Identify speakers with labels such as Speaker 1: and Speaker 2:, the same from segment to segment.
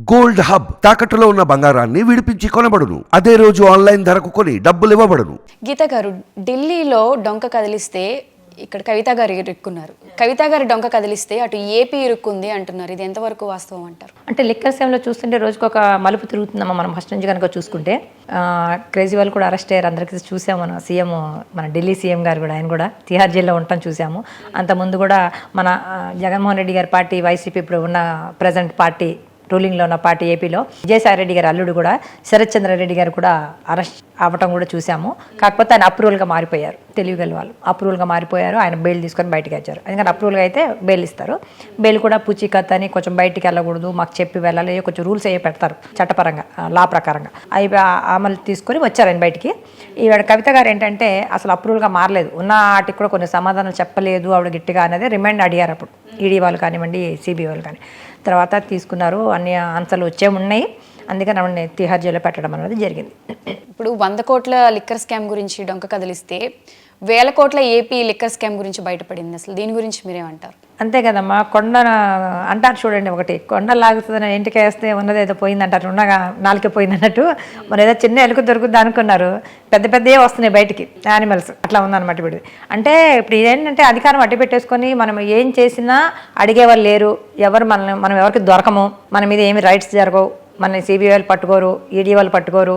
Speaker 1: Gold hub తాకట్టులో ఉన్న బంగారాన్ని విడిపించి కొనబడును. అదే రోజు ఆన్లైన్ ధరకు కొని డబ్బులు ఇవ్వబడును.
Speaker 2: గీత గారు, ఢిల్లీలో డొంక కదిలిస్తే ఇక్కడ కవిత గారు ఇరుక్కున్నారు. కవిత గారి డొంక కదిలిస్తే అటు ఏపీ ఇరుక్కుంది అంటున్నారు. ఇది ఎంతవరకు వాస్తవం అంటారు?
Speaker 3: అంటే లిక్కర్ సేవలో చూస్తుంటే రోజుకు ఒక మలుపు తిరుగుతుందమ్మా. మనం ఫస్ట్ నుంచి కనుక చూసుకుంటే క్రేజీ వాళ్ళు కూడా అరెస్ట్ అయ్యారు. అందరికీ చూసాము. మన సీఎం, మన ఢిల్లీ సీఎం గారు కూడా, ఆయన కూడా తిహార్ జైల్లో ఉండటం చూసాము. అంతకుముందు కూడా మన జగన్మోహన్ రెడ్డి గారి పార్టీ వైసీపీ, ఇప్పుడు ఉన్న ప్రజెంట్ పార్టీ రూలింగ్లో ఉన్న పార్టీ ఏపీలో విజయసాయి రెడ్డి గారి అల్లుడు కూడా శరత్ చంద్రారెడ్డి గారు కూడా అరెస్ట్ అవ్వటం కూడా చూసాము. కాకపోతే ఆయన అప్రూవల్గా మారిపోయారు. తెలివిగల వాళ్ళు అప్రూవల్గా మారిపోయారు. ఆయన బెయిల్ తీసుకొని బయటకు వచ్చారు. ఎందుకంటే అప్రూవల్గా అయితే బెయిల్ ఇస్తారు. బెయిల్ కూడా పూచీకత్ అని కొంచెం బయటికి వెళ్ళకూడదు, మాకు చెప్పి వెళ్ళాలి, కొంచెం రూల్స్ అయ్యి పెడతారు చట్టపరంగా, లా ప్రకారంగా. అవి అమలు తీసుకొని వచ్చారు ఆయన బయటికి. ఈవిడ కవిత గారు ఏంటంటే అసలు అప్రూవల్గా మారలేదు. ఉన్న వాటికి కూడా కొన్ని సమాధానాలు చెప్పలేదు ఆవిడ గట్టిగా అనేది రిమైండ్ అడిగారు. అప్పుడు ఈడీ వాళ్ళు కానివ్వండి, సిబిఐ వాళ్ళు కానీ తర్వాత తీసుకున్నారు. అన్ని ఆన్సర్లు వచ్చే ఉన్నాయి. అందుకని ఆవిడని తిహార్ జైల్లో పెట్టడం అనేది జరిగింది.
Speaker 2: ఇప్పుడు 100 కోట్ల లిక్కర్ స్కామ్ గురించి డొంక కదిలిస్తే 1000 కోట్ల ఏపీ లిక్కర్ స్కామ్ గురించి బయటపడింది. అసలు దీని గురించి మీరేమంటారు?
Speaker 3: అంతే కదమ్మా. కొండ అంటారు చూడండి, ఒకటి కొండ లాగుతుందని ఇంటికి వేస్తే ఉన్నది ఏదో పోయింది అంటారు. ఉండగా నాలుకే పోయింది అన్నట్టు. మరి ఏదో చిన్న ఎలుక దొరుకుద్ది అనుకున్నారు, పెద్ద పెద్దవే వస్తున్నాయి బయటికి యానిమల్స్. అట్లా ఉందన్నమాట ఇప్పుడు. అంటే ఇప్పుడు ఇదేంటంటే అధికారం అడ్డు పెట్టేసుకొని మనం ఏం చేసినా అడిగేవాళ్ళు లేరు. మనం ఎవరికి దొరకము, మన మీద ఏమి రైట్స్ జరగవు, మన సిబిఐ వాళ్ళు పట్టుకోరు, ఈడీ వాళ్ళు పట్టుకోరు,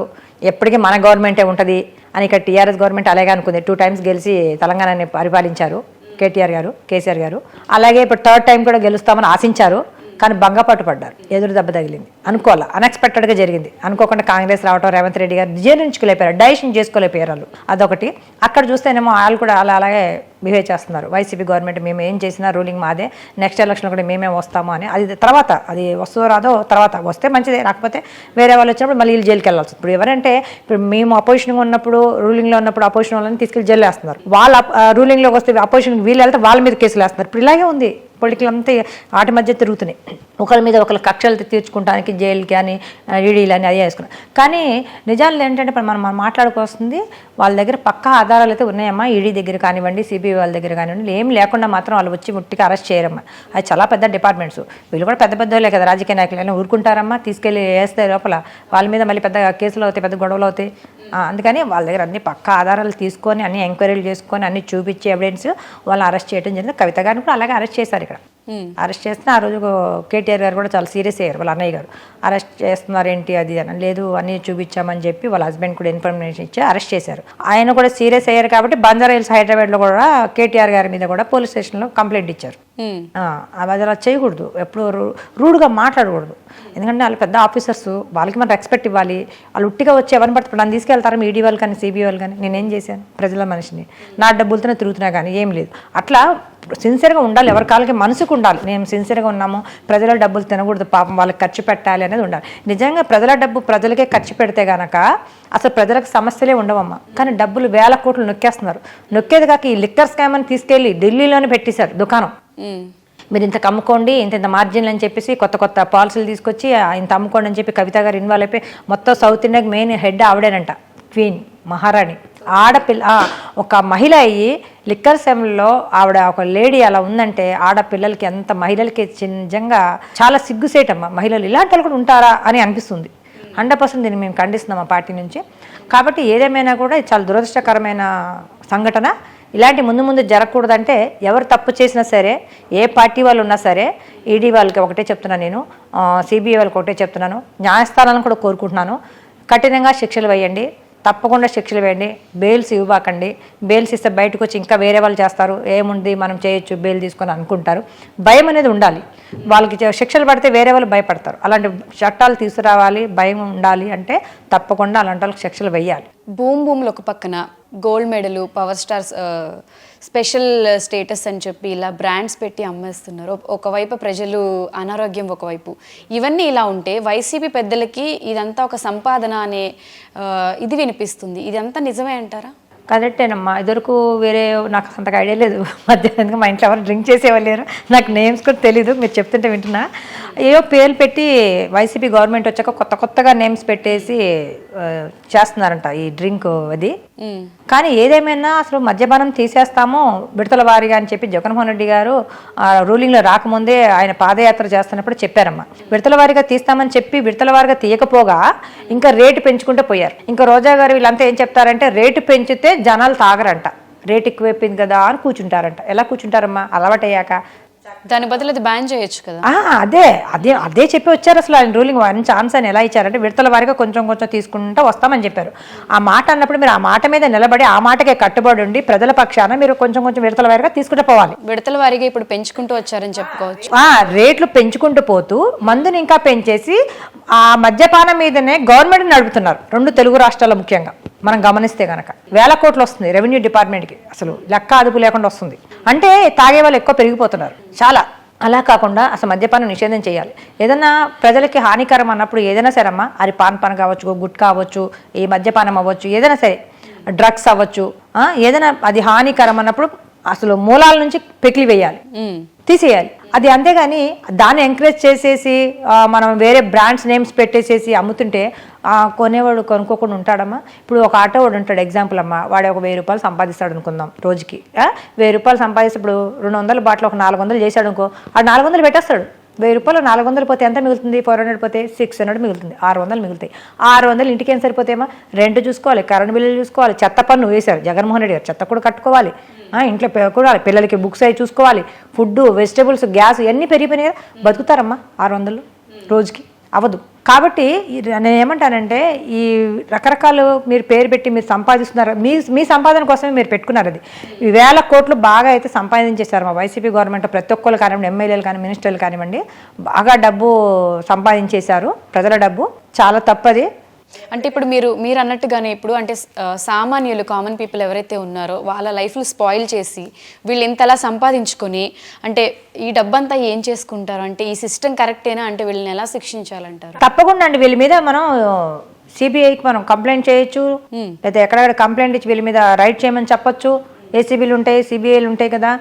Speaker 3: ఎప్పటికీ మన గవర్నమెంటే ఉంటుంది అని ఇక్కడ టీఆర్ఎస్ గవర్నమెంట్ అలాగే అనుకుంది. 2 times గెలిచి తెలంగాణని పరిపాలించారు కేసీఆర్ గారు. అలాగే ఇప్పుడు 3rd time కూడా గెలుస్తామని ఆశించారు. కానీ భంగపాటు పడ్డారు, ఎదురు దెబ్బ తగిలింది. అనుకోవాలా, అన్ఎక్స్పెక్టెడ్గా జరిగింది. అనుకోకుండా కాంగ్రెస్ రావటం, రేవంత్ రెడ్డి గారు జీర్ణించుకోలేపారు, డైజెషన్ చేసుకోలేపారు వాళ్ళు. అదొకటి. అక్కడ చూస్తేనేమో వాళ్ళు కూడా అలాగే బిహేవ్ చేస్తున్నారు. వైసీపీ గవర్నమెంట్ మేము ఏం చేసినా రూలింగ్ మాదే, నెక్స్ట్ ఎలక్షన్ కూడా మేమే వస్తాము అని. అది తర్వాత, అది వస్తుందో రాదో తర్వాత, వస్తే మంచిదే, రాకపోతే వేరే వాళ్ళు వచ్చినప్పుడు మళ్ళీ వీళ్ళు జైలుకి వెళ్ళాల్సి. ఇప్పుడు ఎవరంటే ఇప్పుడు మేము అపోజిషన్గా ఉన్నప్పుడు, రూలింగ్లో ఉన్నప్పుడు అపోజిషన్ వాళ్ళని తీసుకెళ్ళి జైలు వేస్తున్నారు. వాళ్ళ రూలింగ్లోకి వస్తే అపోజిషన్కి వీళ్ళు వెళ్తే వాళ్ళ మీద కేసులు వేస్తున్నారు. ఇప్పుడు ఇలాగే ఉంది. పొలిటికల్ అంతా వాటి మధ్య తిరుగుతున్నాయి. ఒకరి మీద ఒకరి కక్షలు తీర్చుకుంటానికి జైలుకి కానీ ఈడీలు అని అదే వేసుకున్నాం. కానీ నిజాలు ఏంటంటే మనం మాట్లాడుకొస్తుంది వాళ్ళ దగ్గర పక్కా ఆధారాలు అయితే ఉన్నాయమ్మా. ఈడీ దగ్గర కానివ్వండి, సిబిఐ వాళ్ళ దగ్గర కానివ్వండి, ఏం లేకుండా మాత్రం వాళ్ళు వచ్చి ముట్టికి అరెస్ట్ చేయరమ్మా. అది చాలా పెద్ద డిపార్ట్మెంట్స్. వీళ్ళు కూడా పెద్ద వాళ్ళే కదా, రాజకీయ నాయకులు ఊరుకుంటారమ్మా. తీసుకెళ్ళి వేస్తే లోపల వాళ్ళ మీద మళ్ళీ పెద్ద కేసులు అవుతాయి, పెద్ద గొడవలు అవుతాయి. అందుకని వాళ్ళ దగ్గర అన్ని పక్కా ఆధారాలు తీసుకొని, అన్ని ఎంక్వైరీలు చేసుకొని, అన్ని చూపించి ఎవిడెన్స్ వాళ్ళని అరెస్ట్ చేయడం జరిగింది. కవిత గారిని కూడా అలాగే అరెస్ట్ చేశారు. ఇక్కడ అరెస్ట్ చేస్తే ఆ రోజు కేటీఆర్ గారు కూడా చాలా సీరియస్ అయ్యారు. వాళ్ళ అన్నయ్య గారు అరెస్ట్ చేస్తున్నారు ఏంటి అది అని. లేదు, అన్నీ చూపించామని చెప్పి వాళ్ళ హస్బెండ్ కూడా ఇన్ఫర్మేషన్ ఇచ్చి అరెస్ట్ చేశారు. ఆయన కూడా సీరియస్ అయ్యారు కాబట్టి బంజారా హిల్స్ హైదరాబాద్లో కూడా కేటీఆర్ గారి మీద కూడా పోలీస్ స్టేషన్లో కంప్లైంట్ ఇచ్చారు. అది అలా చేయకూడదు, ఎప్పుడు రూడ్గా మాట్లాడకూడదు. ఎందుకంటే వాళ్ళు పెద్ద ఆఫీసర్స్, వాళ్ళకి మనం రెస్పెక్ట్ ఇవ్వాలి. వాళ్ళు ఉట్టిగా వచ్చి ఎవరిని పడుతుంది నన్ను తీసుకెళ్తారు ఈడీ వాళ్ళు కానీ, సిబిఐ వాళ్ళు కానీ. నేనేం చేశాను? ప్రజల మనిషిని, నా డబ్బులతోనే తిరుగుతున్నా కానీ ఏం లేదు. అట్లా సిన్సియర్గా ఉండాలి. ఎవరి కాళ్ళకి మనసుకు ఉండాలి. మేము సిన్సియర్గా ఉన్నాము, ప్రజల డబ్బులు తినకూడదు, పాపం వాళ్ళకి ఖర్చు పెట్టాలి అనేది ఉండాలి. నిజంగా ప్రజల డబ్బు ప్రజలకే ఖర్చు పెడితే కనుక అసలు ప్రజలకు సమస్యలే ఉండవమ్మా. కానీ డబ్బులు 1000 కోట్లు నొక్కేస్తున్నారు. నొక్కేది కాక ఈ లిక్కర్ స్కామ్ అని తీసుకెళ్ళి ఢిల్లీలోనే పెట్టేశారు దుకాణం. మీరు ఇంత అమ్ముకోండి, ఇంత మార్జిన్లు అని చెప్పేసి కొత్త పాలసీలు తీసుకొచ్చి ఇంత అమ్ముకోండి అని చెప్పి కవిత గారు ఇన్వాల్వ్ అయిపోయి మొత్తం సౌత్ ఇండియాకి మెయిన్ హెడ్ ఆవిడేనంట, క్వీన్ మహారాణి. ఆడపిల్ల, ఒక మహిళ అయ్యి లిక్కర్ సెమ్లో ఆవిడ ఒక లేడీ అలా ఉందంటే ఆడపిల్లలకి, ఎంత మహిళలకి నిజంగా చాలా సిగ్గుసేటమ్మా. మహిళలు ఇలాంటి వాళ్ళు కూడా ఉంటారా అని అనిపిస్తుంది. 100% దీన్ని మేము ఖండిస్తున్నాం ఆ పార్టీ నుంచి. కాబట్టి ఏదేమైనా కూడా చాలా దురదృష్టకరమైన సంఘటన. ఇలాంటి ముందు జరగకూడదంటే ఎవరు తప్పు చేసినా సరే, ఏ పార్టీ వాళ్ళు ఉన్నా సరే, ఈడీ వాళ్ళకి ఒకటే చెప్తున్నాను నేను, సిబిఐ వాళ్ళకి ఒకటే చెప్తున్నాను, న్యాయస్థానాలను కూడా కోరుకుంటున్నాను, కఠినంగా శిక్షలు వేయండి, తప్పకుండా శిక్షలు వేయండి. బెయిల్స్ ఇవ్వకండి. బెయిల్స్ ఇస్తే బయటకు వచ్చి ఇంకా వేరే వాళ్ళు చేస్తారు, ఏముంది మనం చేయొచ్చు బెయిల్ తీసుకొని అనుకుంటారు. భయం అనేది ఉండాలి. వాళ్ళకి శిక్షలు పడితే వేరే వాళ్ళు భయపడతారు. అలాంటి చట్టాలు తీసుకురావాలి. భయం ఉండాలి అంటే తప్పకుండా అలాంటి వాళ్ళకి శిక్షలు వేయాలి.
Speaker 2: భూములు ఒక పక్కన gold medal, power stars special status అని చెప్పి ఇలా బ్రాండ్స్ పెట్టి అమ్మేస్తున్నారు. ఒకవైపు ప్రజలు అనారోగ్యం, ఒకవైపు ఇవన్నీ ఇలా ఉంటే వైసీపీ పెద్దలకి ఇదంతా ఒక సంపాదన అనే ఇది వినిపిస్తుంది. ఇదంతా నిజమే అంటారా?
Speaker 3: కరెక్టేనమ్మా. ఇదివరకు వేరే నాకు అంతగా ఐడియా లేదు. మధ్యాహ్నం మా ఇంట్లో ఎవరు డ్రింక్ చేసేవాళ్ళు లేరు. నాకు నేమ్స్ కూడా తెలీదు, మీరు చెప్తుంటే వింటున్నా. ఏవో పేర్లు పెట్టి వైసీపీ గవర్నమెంట్ వచ్చాక కొత్తగా నేమ్స్ పెట్టేసి చేస్తున్నారంట ఈ డ్రింక్ అది. కానీ ఏదేమైనా అసలు మద్యపానం తీసేస్తాము విడతల వారీగా అని చెప్పి జగన్మోహన్ రెడ్డి గారు రూలింగ్లో రాకముందే ఆయన పాదయాత్ర చేస్తున్నప్పుడు చెప్పారమ్మా. విడతల వారీగా తీస్తామని చెప్పి విడతల వారీగా తీయకపోగా ఇంకా రేటు పెంచుకుంటూ పోయారు. ఇంకా రోజా గారు వీళ్ళంతా ఏం చెప్తారంటే రేటు పెంచితే జనాలు తాగరంట, రేటు ఎక్కువైపోయింది కదా అని కూర్చుంటారంట. ఎలా కూర్చుంటారమ్మా అలవాటు అయ్యాక?
Speaker 2: దాని బదులు అది బ్యాన్ చేయొచ్చు కదా.
Speaker 3: అదే చెప్పి వచ్చారు. అసలు ఆయన రూలింగ్ ఛాన్స్ అని ఎలా ఇచ్చారంటే విడతల వారిగా కొంచెం తీసుకుంటూ వస్తామని చెప్పారు. ఆ మాట అన్నప్పుడు మీరు ఆ మాట మీద నిలబడి ఆ మాటకే కట్టుబడి ఉండి ప్రజల పక్షాన మీరు కొంచెం విడతల వారిగా తీసుకుంటూ పోవాలి.
Speaker 2: విడతల వారిగా ఇప్పుడు పెంచుకుంటూ వచ్చారని చెప్పుకోవచ్చు.
Speaker 3: రేట్లు పెంచుకుంటూ పోతూ మందుని ఇంకా పెంచేసి ఆ మద్యపానం మీదనే గవర్నమెంట్ నడుపుతున్నారు. 2 తెలుగు రాష్ట్రాల్లో ముఖ్యంగా మనం గమనిస్తే కనుక వేల కోట్లు వస్తుంది రెవెన్యూ డిపార్ట్మెంట్కి, అసలు లెక్క అదుపు లేకుండా వస్తుంది. అంటే తాగే వాళ్ళు ఎక్కువ పెరిగిపోతున్నారు చాలా. అలా కాకుండా అసలు మద్యపానం నిషేధం చేయాలి. ఏదైనా ప్రజలకి హానికరం అన్నప్పుడు ఏదైనా సరే అమ్మా, అది పాన్ కావచ్చు, గుట్కా అవ్వచ్చు, ఈ మద్యపానం అవ్వచ్చు, ఏదైనా సరే డ్రగ్స్ అవ్వచ్చు, ఏదైనా అది హానికరం అన్నప్పుడు అసలు మూలాల నుంచి పెకిలి వేయాలి, తీసేయాలి. అది అంతేగాని దాన్ని ఎంకరేజ్ చేసేసి మనం వేరే బ్రాండ్స్ నేమ్స్ పెట్టేసేసి అమ్ముతుంటే కొనేవాడు కొనుక్కోకుండా ఉంటాడమ్మా. ఇప్పుడు ఒక ఆటో వాడు ఉంటాడు ఎగ్జాంపుల్ అమ్మా, వాడు ఒక 1000 రూపాయలు సంపాదిస్తాడు అనుకుందాం రోజుకి. 1000 రూపాయలు సంపాదిస్తే ఇప్పుడు 200 బాటిల్ ఒక 400 చేశాడు అనుకో, ఆ 400 పెట్టేస్తాడు. 1000 రూపాయలు 400 పోతే ఎంత మిగులుతుంది? 400 పోతే 600 మిగులుతుంది, 600 మిగులుతాయి. 600 ఇంటికి ఏం సరిపోతేమో రెంట్ చూసుకోవాలి, కరెంట్ బిల్లులు చూసుకోవాలి, చెత్త పన్ను వేశారు జగన్మోహన్ రెడ్డి గారు, చెత్త కూడా కట్టుకోవాలి, ఇంట్లో కూడా పిల్లలకి బుక్స్ అవి చూసుకోవాలి, ఫుడ్, వెజిటేబుల్స్, గ్యాస్ ఇవన్నీ పెరిగిపోయినాయి కదా. బతుకుతారమ్మా 600 రోజుకి? అవ్వదు. కాబట్టి నేను ఏమంటానంటే ఈ రకరకాలు మీరు పేరు పెట్టి మీరు సంపాదిస్తున్నారు, మీ సంపాదన కోసమే మీరు పెట్టుకున్నారు. అది వేల కోట్లు బాగా అయితే సంపాదించేశారు మా వైసీపీ గవర్నమెంట్. ప్రతి ఒక్కరు కానివ్వండి, ఎమ్మెల్యేలు కానీ మినిస్టర్లు కానివ్వండి, బాగా డబ్బు సంపాదించేశారు, ప్రజల డబ్బు. చాలా తప్పది.
Speaker 2: అంటే ఇప్పుడు మీరు అన్నట్టుగానే ఇప్పుడు అంటే సామాన్యులు కామన్ పీపుల్ ఎవరైతే ఉన్నారో వాళ్ళ లైఫ్లు స్పాయిల్ చేసి వీళ్ళు ఇంతలా సంపాదించుకొని అంటే ఈ డబ్బంతా ఏం చేసుకుంటారు? అంటే ఈ సిస్టమ్ కరెక్టేనా? అంటే వీళ్ళని ఎలా శిక్షించాలంటారు?
Speaker 3: తప్పకుండా అండి. వీళ్ళ మీద మనం సిబిఐకి మనం కంప్లైంట్ చేయొచ్చు, లేదా ఎక్కడెక్కడ కంప్లైంట్ ఇచ్చి వీళ్ళ మీద రైట్ చేయమని చెప్పొచ్చు. ఏసీబీలు ఉంటాయి, సిబిఐలు ఉంటాయి కదా,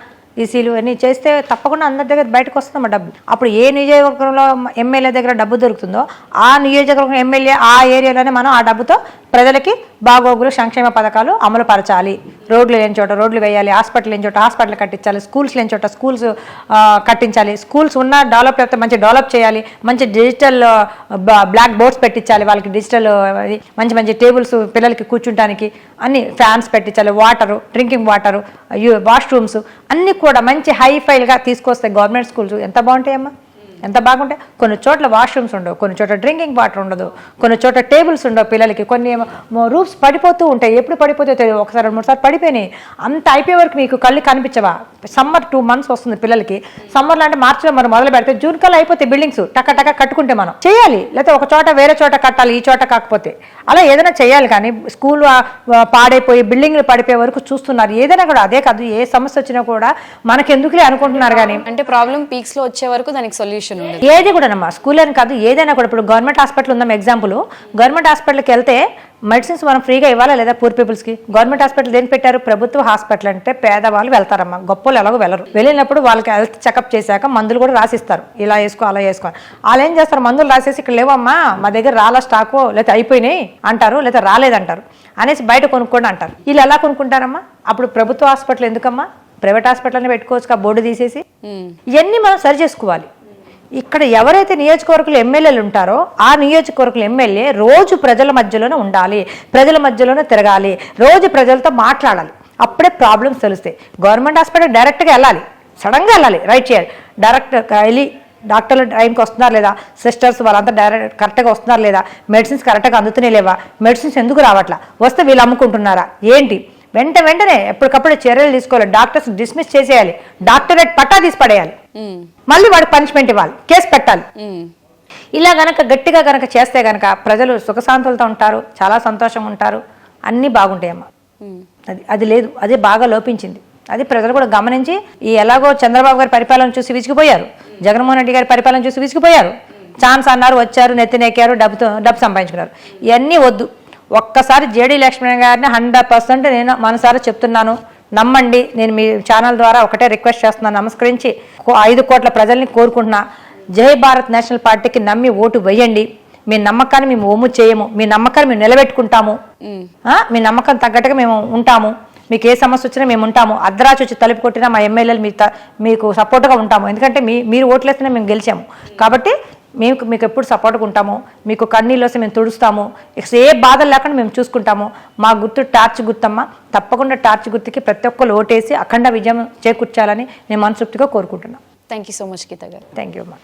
Speaker 3: ఈసీలు అన్నీ చేస్తే తప్పకుండా అందరి దగ్గర బయటకు వస్తుందమ్మా డబ్బు. అప్పుడు ఏ నియోజకవర్గంలో ఎమ్మెల్యే దగ్గర డబ్బు దొరుకుతుందో ఆ నియోజకవర్గం ఎమ్మెల్యే ఆ ఏరియాలోనే మనం ఆ డబ్బుతో ప్రజలకి బాగోగులు, సంక్షేమ పథకాలు అమలు పరచాలి. రోడ్లు లేని చోట రోడ్లు వేయాలి, హాస్పిటల్ లేని చోట హాస్పిటల్ కట్టించాలి, స్కూల్స్ లేని చోట స్కూల్స్ కట్టించాలి, స్కూల్స్ ఉన్న డెవలప్ అయితే మంచి డెవలప్ చేయాలి, మంచి డిజిటల్ బ్లాక్ బోర్డ్స్ పెట్టించాలి, వాళ్ళకి డిజిటల్ మంచి మంచి టేబుల్స్ పిల్లలకి కూర్చుంటానికి, అన్ని ఫ్యాన్స్ పెట్టించాలి, వాటరు, డ్రింకింగ్ వాటరు, వాష్రూమ్స్ అన్నీ కూడా మంచి హైఫైల్గా తీసుకొస్తే గవర్నమెంట్ స్కూల్స్ ఎంత బాగుంటాయమ్మా, ఎంత బాగుంటాయి. కొన్ని చోట్ల వాష్రూమ్స్ ఉండవు, కొన్ని చోట్ల డ్రింకింగ్ వాటర్ ఉండదు, కొన్ని చోట్ల టేబుల్స్ ఉండవు పిల్లలకి, కొన్ని రూఫ్స్ పడిపోతూ ఉంటాయి. ఎప్పుడు పడిపోతే తెలియదు, ఒకసారి 2-3 సార్లు పడిపోయినాయి. అంత అయిపోయే వరకు మీకు కళ్ళు కనిపించవా? సమ్మర్ 2 months వస్తుంది పిల్లలకి. సమ్మర్లో అంటే మార్చిలో మనం మొదలు పెడితే జూన్ కల్లా అయిపోతాయి బిల్డింగ్స్. టక్క కట్టుకుంటే మనం చేయాలి, లేకపోతే ఒక చోట వేరే చోట కట్టాలి, ఈ చోట కాకపోతే అలా ఏదైనా చేయాలి. కానీ స్కూల్ పాడైపోయి బిల్డింగ్లు పడిపోయే వరకు చూస్తున్నారు. ఏదైనా కూడా అదే కాదు, ఏ సమస్య వచ్చినా కూడా మనకెందుకులే అనుకుంటున్నారు. కానీ
Speaker 2: అంటే ప్రాబ్లం పీక్స్ లో వచ్చే వరకు దానికి సొల్యూషన్
Speaker 3: ఏది కూడా అమ్మా, స్కూల్ అని కాదు, ఏదైనా కూడా. ఇప్పుడు గవర్నమెంట్ హాస్పిటల్ ఉందాం ఎగ్జాంపుల్, గవర్నమెంట్ హాస్పిటల్కి వెళ్తే మెడిసిన్స్ మనం ఫ్రీగా ఇవ్వాలా లేదా పూర్ పీపుల్స్కి? గవర్నమెంట్ హాస్పిటల్ దేని పెట్టారు? ప్రభుత్వ హాస్పిటల్ అంటే పేదవాళ్ళు వెళ్తారమ్మా, గొప్పలు ఎలాగో వెళ్ళరు. వెళ్ళినప్పుడు వాళ్ళకి హెల్త్ చెకప్ చేశాక మందులు కూడా రాసిస్తారు, ఇలా వేసుకో అలా వేసుకో. వాళ్ళు ఏం చేస్తారు? మందులు రాసేసి ఇక్కడ లేవమ్మా మా దగ్గర రాలా స్టాకు, లేకపోతే అయిపోయినాయి అంటారు, లేదా రాలేదంటారు అనేసి బయట కొనుక్కోండి అంటారు. వీళ్ళు ఎలా కొనుక్కుంటారమ్మా? అప్పుడు ప్రభుత్వ హాస్పిటల్ ఎందుకమ్మా, ప్రైవేట్ హాస్పిటల్ని పెట్టుకోవచ్చు, బోర్డు తీసేసి. ఇవన్నీ మనం సరి చేసుకోవాలి. ఇక్కడ ఎవరైతే నియోజకవర్గంలో ఎమ్మెల్యేలు ఉంటారో ఆ నియోజకవర్గంలో ఎమ్మెల్యే రోజు ప్రజల మధ్యలోనే ఉండాలి, ప్రజల మధ్యలోనే తిరగాలి, రోజు ప్రజలతో మాట్లాడాలి. అప్పుడే ప్రాబ్లమ్స్ తెలుస్తాయి. గవర్నమెంట్ హాస్పిటల్ డైరెక్ట్గా వెళ్ళాలి, సడన్గా వెళ్ళాలి, రైట్ చేయాలి. డైరెక్ట్గా వెళ్ళి డాక్టర్లు టైంకి వస్తున్నారు లేదా, సిస్టర్స్ వాళ్ళంతా డైరెక్ట్ కరెక్ట్గా వస్తున్నారు లేదా, మెడిసిన్స్ కరెక్ట్గా అందుతున్నాయి లేవా, మెడిసిన్స్ ఎందుకు రావట్లా, వస్తే వీళ్ళు అమ్ముకుంటున్నారా ఏంటి, వెంటనే ఎప్పటికప్పుడు చర్యలు తీసుకోవాలి. డాక్టర్స్ డిస్మిస్ చేసేయాలి, డాక్టరేట్ పట్టా తీసి పడేయాలి, మళ్ళీ వాడికి పనిష్మెంట్ ఇవ్వాలి, కేసు పెట్టాలి. ఇలా గనక గట్టిగా గనక చేస్తే గనక ప్రజలు సుఖశాంతులతో ఉంటారు, చాలా సంతోషంగా ఉంటారు, అన్నీ బాగుంటాయమ్మా. అది లేదు, అదే బాగా లోపించింది. అది ప్రజలు కూడా గమనించి ఈ ఎలాగో చంద్రబాబు గారి పరిపాలన చూసి విసిగిపోయారు, జగన్మోహన్ రెడ్డి గారి పరిపాలన చూసి విసిగిపోయారు. ఛాన్స్ అన్నారు, వచ్చారు, నెత్తినెక్కారు, డబ్బు సంపాదించుకున్నారు. ఇవన్నీ వద్దు. ఒక్కసారి జేడీ లక్ష్మణ్ గారిని 100% నేను మనసారా చెప్తున్నాను, నమ్మండి. నేను మీ ఛానల్ ద్వారా ఒకటే రిక్వెస్ట్ చేస్తున్నాను, నమస్కరించి 5 కోట్ల ప్రజల్ని కోరుకుంటున్నా, జై భారత్ నేషనల్ పార్టీకి నమ్మి ఓటు వేయండి. మీ నమ్మకాన్ని మేము ఓము చేయము, మీ నమ్మకాన్ని మేము నిలబెట్టుకుంటాము, మీ నమ్మకం తగ్గట్టుగా మేము ఉంటాము. మీకు ఏ సమస్య వచ్చినా మేము ఉంటాము. అర్ధరాత్రి వచ్చి తలుపు కొట్టినా మా ఎమ్మెల్యేలు మీకు సపోర్ట్గా ఉంటాము. ఎందుకంటే మీరు ఓట్లేస్తేనే మేము గెలిచాము కాబట్టి మీకు ఎప్పుడు సపోర్ట్గా ఉంటాము. మీకు కన్నీళ్ళు వస్తే మేము తుడుస్తాము. ఏ బాధలు లేకుండా మేము చూసుకుంటాము. మా గుర్తు టార్చ్ గుర్తమ్మ. తప్పకుండా టార్చ్ గుర్తుకి ప్రతి ఒక్కరు ఓటేసి అఖండ విజయం చేకూర్చాలని నేను మనస్ఫూర్తిగా కోరుకుంటున్నాను.
Speaker 2: థ్యాంక్ యూ సో మచ్ గీత గారు.
Speaker 3: థ్యాంక్ యూ అమ్మా.